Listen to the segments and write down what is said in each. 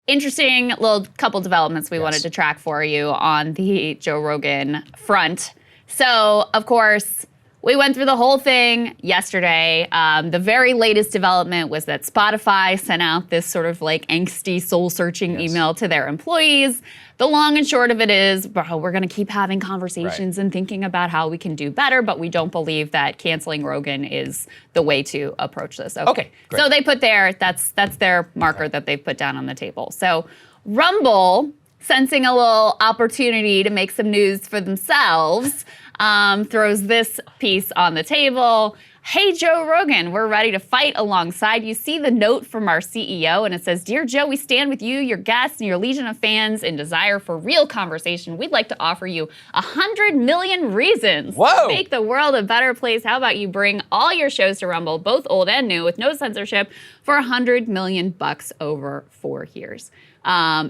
interesting little couple developments we wanted to track for you on the Joe Rogan front. So, of course, we went through the whole thing yesterday. The very latest development was that Spotify sent out this sort of like angsty, soul-searching email to their employees. The long and short of it is, we're going to keep having conversations and thinking about how we can do better, but we don't believe that canceling Rogan is the way to approach this. Okay, great. So they put that's their marker that they've put down on the table. So Rumble, sensing a little opportunity to make some news for themselves, throws this piece on the table. Hey, Joe Rogan, we're ready to fight alongside you. See the note from our CEO, and it says, Dear Joe, we stand with you, your guests, and your legion of fans in desire for real conversation. We'd like to offer you 100 million reasons to make the world a better place. How about you bring all your shows to Rumble, both old and new, with no censorship, for $100 million over 4 years.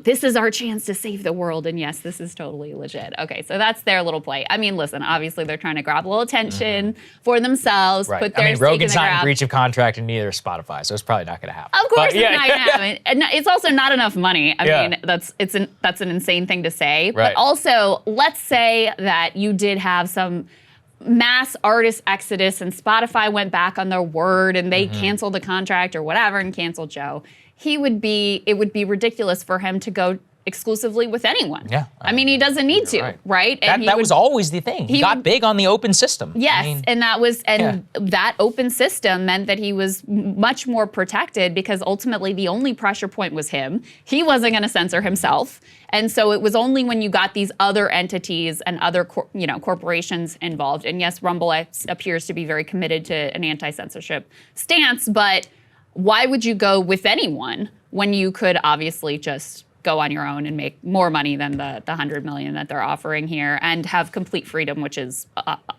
This is our chance to save the world, and yes, this is totally legit. Okay, so that's their little play. I mean, listen, obviously they're trying to grab a little attention for themselves, put their Rogan's not in breach of contract, and neither is Spotify, so it's probably not going to happen. Of course, it's not going to happen. And it's also not enough money. I mean, that's an insane thing to say. But also, let's say that you did have some mass artist exodus, and Spotify went back on their word, and they canceled the contract or whatever, and canceled Joe. It would be ridiculous for him to go exclusively with anyone. Yeah. I mean, he doesn't need to, right? And that was always the thing. He got big on the open system. Yes, and that open system meant that he was much more protected because ultimately the only pressure point was him. He wasn't going to censor himself. And so it was only when you got these other entities and other corporations involved. And yes, Rumble appears to be very committed to an anti-censorship stance, but why would you go with anyone when you could obviously just go on your own and make more money than the 100 million that they're offering here and have complete freedom, which is,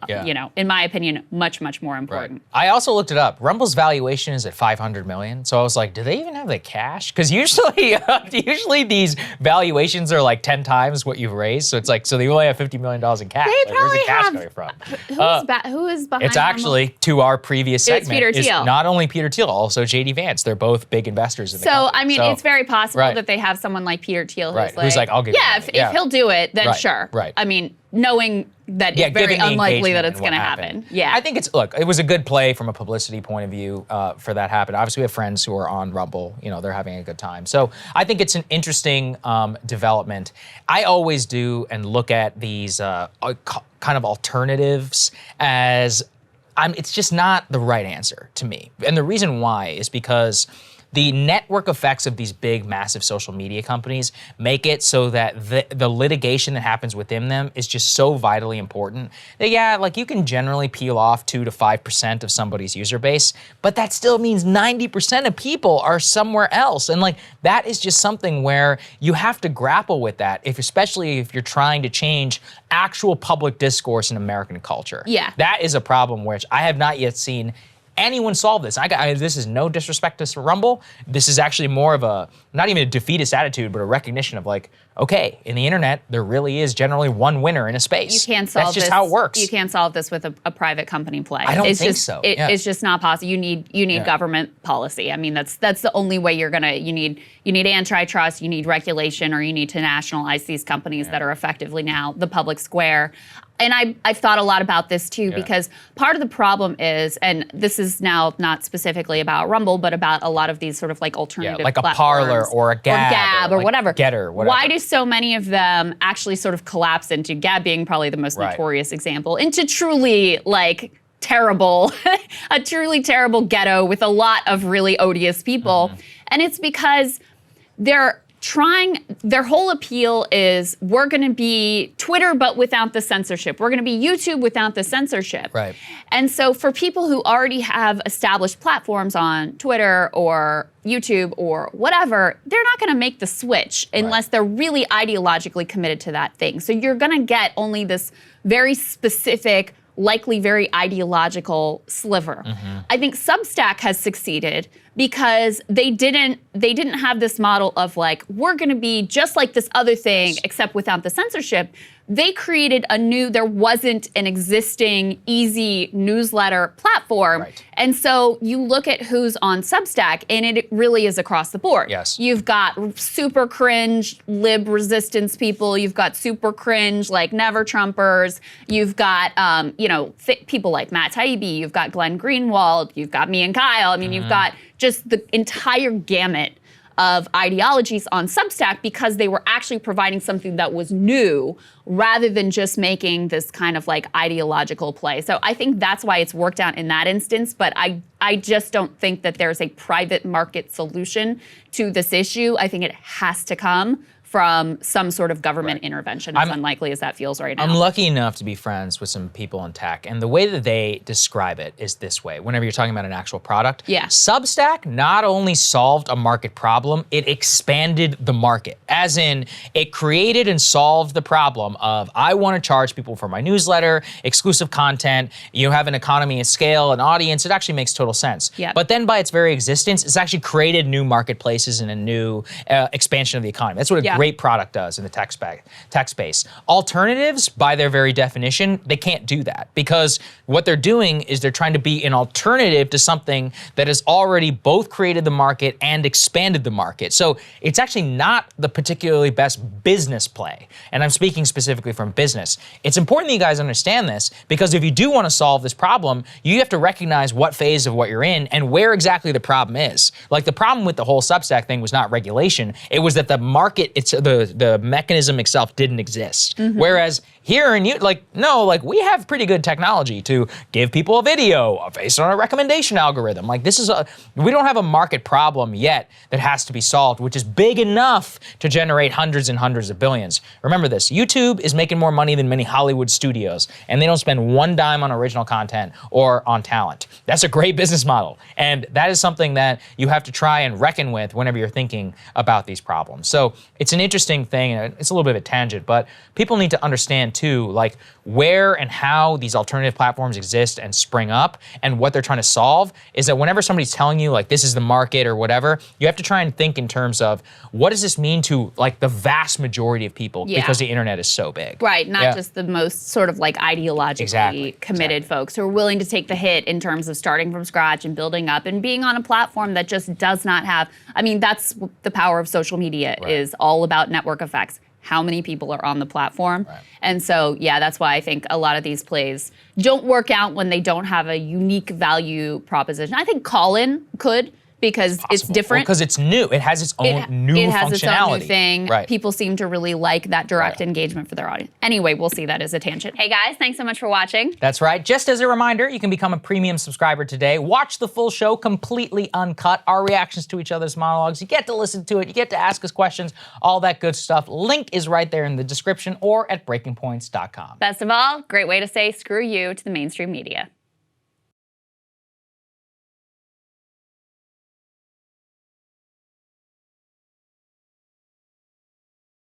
in my opinion, much, much more important. I also looked it up. Rumble's valuation is at 500 million. So I was like, do they even have the cash? Because usually these valuations are like 10 times what you've raised. So it's like, so they only have $50 million in cash. They probably where's the cash coming from? Who is behind It's actually, Rumble? To our previous segment, Peter Thiel. Not only Peter Thiel, also JD Vance. They're both big investors in the company. I mean, it's very possible that they have someone like Peter Thiel who's like, I'll give you money. If he'll do it, then sure. I mean, knowing that it's very unlikely that it's going to happen. Yeah. I think it was a good play from a publicity point of view for that happen. Obviously, we have friends who are on Rumble. They're having a good time. So I think it's an interesting development. I always do and look at these kind of alternatives as it's just not the right answer to me. And the reason why is because the network effects of these big, massive social media companies make it so that the litigation that happens within them is just so vitally important that, you can generally peel off 2 to 5% of somebody's user base, but that still means 90% of people are somewhere else. And that is just something where you have to grapple with that, especially if you're trying to change actual public discourse in American culture. Yeah. That is a problem which I have not yet seen anyone solve this. This is no disrespect to Rumble. This is actually more of not even a defeatist attitude, but a recognition of okay, in the internet, there really is generally one winner in a space. You can't solve this. That's just how it works. You can't solve this with a private company play. I don't think so. It's just not possible. You need government policy. I mean, that's the only way you need antitrust, you need regulation, or you need to nationalize these companies that are effectively now the public square. And I've thought a lot about this too, because part of the problem is, and this is now not specifically about Rumble, but about a lot of these sort of alternative like platforms, a Parler or a Gab or whatever. Getter, whatever. Why do so many of them actually sort of collapse into, Gab being probably the most notorious example, into truly terrible, a truly terrible ghetto with a lot of really odious people? And it's because their whole appeal is, we're going to be Twitter but without the censorship. We're going to be YouTube without the censorship. Right. And so for people who already have established platforms on Twitter or YouTube or whatever, they're not going to make the switch unless they're really ideologically committed to that thing. So you're going to get only this very specific, likely very ideological sliver. I think Substack has succeeded because they didn't have this model of we're going to be just like this other thing except without the censorship, they created there wasn't an existing easy newsletter platform. Right. And so you look at who's on Substack, and it really is across the board. Yes. You've got super cringe lib resistance people. You've got super cringe like never Trumpers. You've got people like Matt Taibbi. You've got Glenn Greenwald. You've got me and Kyle. I mean, you've got just the entire gamut of ideologies on Substack because they were actually providing something that was new rather than just making this kind of like ideological play. So I think that's why it's worked out in that instance, but I just don't think that there's a private market solution to this issue. I think it has to come from some sort of government intervention, as unlikely as that feels right now. I'm lucky enough to be friends with some people in tech, and the way that they describe it is this way. Whenever you're talking about an actual product, Substack not only solved a market problem, it expanded the market. As in, it created and solved the problem of, I want to charge people for my newsletter, exclusive content, you have an economy of scale, an audience, it actually makes total sense. Yep. But then by its very existence, it's actually created new marketplaces and a new expansion of the economy. That's what a great product does in the tech space. Alternatives, by their very definition, they can't do that because what they're doing is they're trying to be an alternative to something that has already both created the market and expanded the market. So it's actually not the particularly best business play. And I'm speaking specifically from business. It's important that you guys understand this because if you do want to solve this problem, you have to recognize what phase of what you're in and where exactly the problem is. Like the problem with the whole Substack thing was not regulation. It was that the market, the mechanism itself didn't exist. Whereas here in we have pretty good technology to give people a video based on a recommendation algorithm. Like we don't have a market problem yet that has to be solved, which is big enough to generate hundreds and hundreds of billions. Remember this, YouTube is making more money than many Hollywood studios, and they don't spend one dime on original content or on talent. That's a great business model. And that is something that you have to try and reckon with whenever you're thinking about these problems. So it's an interesting thing, and it's a little bit of a tangent, but people need to understand too, like where and how these alternative platforms exist and spring up and what they're trying to solve is that whenever somebody's telling you like this is the market or whatever, you have to try and think in terms of what does this mean to like the vast majority of people because the internet is so big. Right, not just the most sort of like ideologically committed folks who are willing to take the hit in terms of starting from scratch and building up and being on a platform that just does not have, I mean, that's the power of social media is all about network effects. How many people are on the platform. And so, that's why I think a lot of these plays don't work out when they don't have a unique value proposition. I think Call-In could, because it's different. Because it's new. It has its own new functionality. It has its own new thing. People seem to really like that direct engagement for their audience. Anyway, we'll see that as a tangent. Hey guys, thanks so much for watching. That's right. Just as a reminder, you can become a premium subscriber today. Watch the full show completely uncut. Our reactions to each other's monologues. You get to listen to it. You get to ask us questions. All that good stuff. Link is right there in the description or at breakingpoints.com. Best of all, great way to say screw you to the mainstream media.